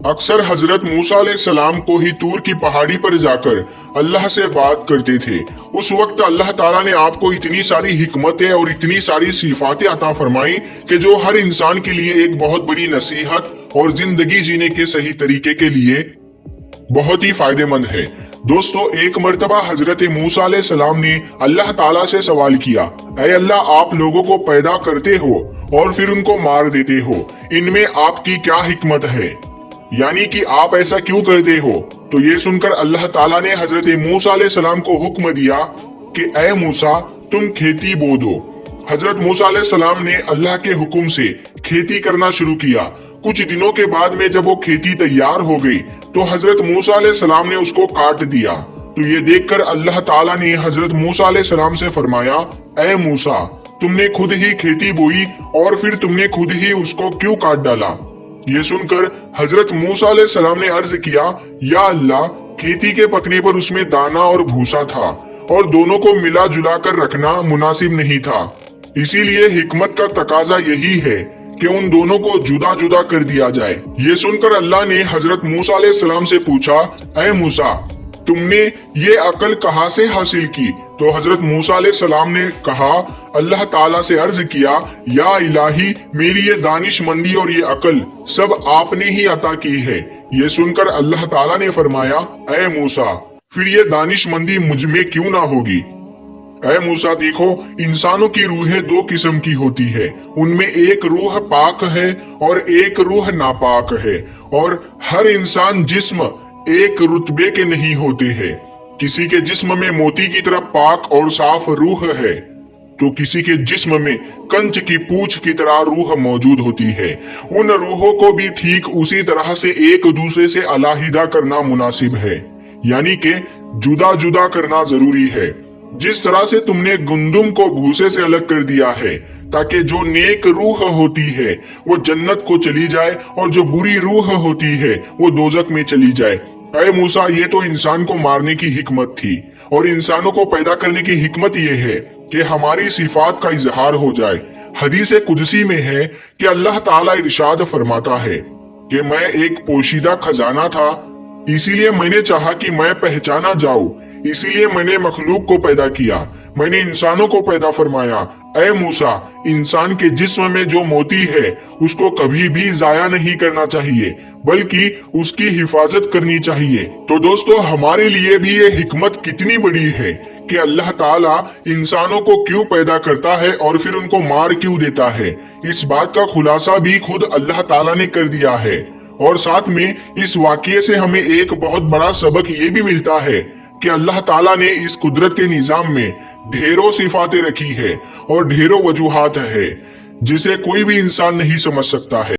अक्सर हजरत मूसा अलैहिस्सलाम को ही तूर की पहाड़ी पर जाकर अल्लाह से बात करते थे। उस वक्त अल्लाह ताला ने आपको इतनी सारी हिकमतें और इतनी सारी सिफातें अता फरमाई कि जो हर इंसान के लिए एक बहुत बड़ी नसीहत और जिंदगी जीने के सही तरीके के लिए बहुत ही फायदेमंद है। दोस्तों, एक मर्तबा हजरत मूसा अलैहिस्सलाम ने अल्लाह ताला से सवाल किया, ऐ अल्लाह, आप लोगों को पैदा करते हो और फिर उनको मार देते हो, इनमें आपकी क्या हिकमत है? यानी कि आप ऐसा क्यों करते हो? तो ये सुनकर अल्लाह ताला ने हजरत मूसा अलैहिस्सलाम को हुक्म दिया कि ऐ मूसा, तुम खेती बो दो। हजरत मूसा अलैहिस्सलाम ने अल्लाह के हुक्म से खेती करना शुरू किया। कुछ दिनों के बाद में जब वो खेती तैयार हो गई तो हजरत मूसा अलैहिस्सलाम ने उसको काट दिया। तो ये देखकर अल्लाह ताला ने हजरत मूसा अलैहिस्सलाम से फरमाया, ऐ मूसा, तुमने खुद ही खेती बोई और फिर तुमने खुद ही उसको क्यों काट डाला? ये सुनकर हजरत मूसा अलैहिस्सलाम ने अर्ज किया, या अल्लाह, खेती के पकने पर उसमें दाना और भूसा था और दोनों को मिला जुला कर रखना मुनासिब नहीं था। इसीलिए हिकमत का तकाजा यही है कि उन दोनों को जुदा जुदा कर दिया जाए। ये सुनकर अल्लाह ने हजरत मूसा अलैहिस्सलाम से पूछा, ऐ मूसा, तुमने ये अकल कहाँ से हासिल की? तो हजरत मूसा अलैहिस्सलाम ने कहा, अल्लाह ताला से अर्ज किया, या इलाही, मेरी ये दानिशमंदी और ये अकल सब आपने ही अता की है। ये सुनकर अल्लाह ताला ने फरमाया, ऐ मूसा, फिर ये दानिशमंदी मुझ में क्यों ना होगी? ऐ मूसा, देखो, इंसानों की रूहें दो किस्म की होती है। उनमें एक रूह पाक है और एक रूह नापाक है। और हर इंसान जिस्म एक रुतबे के नहीं होते हैं। किसी के जिस्म में मोती की तरह पाक और साफ रूह है तो किसी के जिस्म में कंच की पूंछ की तरह रूह मौजूद होती है। उन रूहों को भी ठीक उसी तरह से एक दूसरे से अलहदा करना मुनासिब है, यानी कि जुदा जुदा करना जरूरी है। जिस तरह से तुमने गुंदुम को भूसे से अलग कर दिया है ताकि जो नेक रूह होती है वो जन्नत को चली जाए और जो बुरी रूह होती है वो दोजख में चली जाए। ऐ मूसा, ये तो इंसान को मारने की हिकमत थी और इंसानों को पैदा करने की हिकमत ये है कि हमारी सिफात का इजहार हो जाए। हदीस कुदसी में है कि अल्लाह ताला इरशाद फरमाता है कि मैं एक पोशीदा खजाना था, इसीलिए मैंने चाहा कि मैं पहचाना जाऊं, इसीलिए मैंने मखलूक को पैदा किया, मैंने इंसानों को पैदा फरमाया। ऐ मूसा, इंसान के जिस्म में जो मोती है उसको कभी भी जाया नहीं करना चाहिए, बल्कि उसकी हिफाजत करनी चाहिए। तो दोस्तों, हमारे लिए भी ये हिकमत कितनी बड़ी है कि अल्लाह ताला इंसानों को क्यों पैदा करता है और फिर उनको मार क्यों देता है। इस बात का खुलासा भी खुद अल्लाह ताला ने कर दिया है। और साथ में इस वाकये से हमें एक बहुत बड़ा सबक ये भी मिलता है कि अल्लाह ताला ने इस कुदरत के निजाम में ढेरों सिफातें रखी है और ढेरों वजूहात है जिसे कोई भी इंसान नहीं समझ सकता है।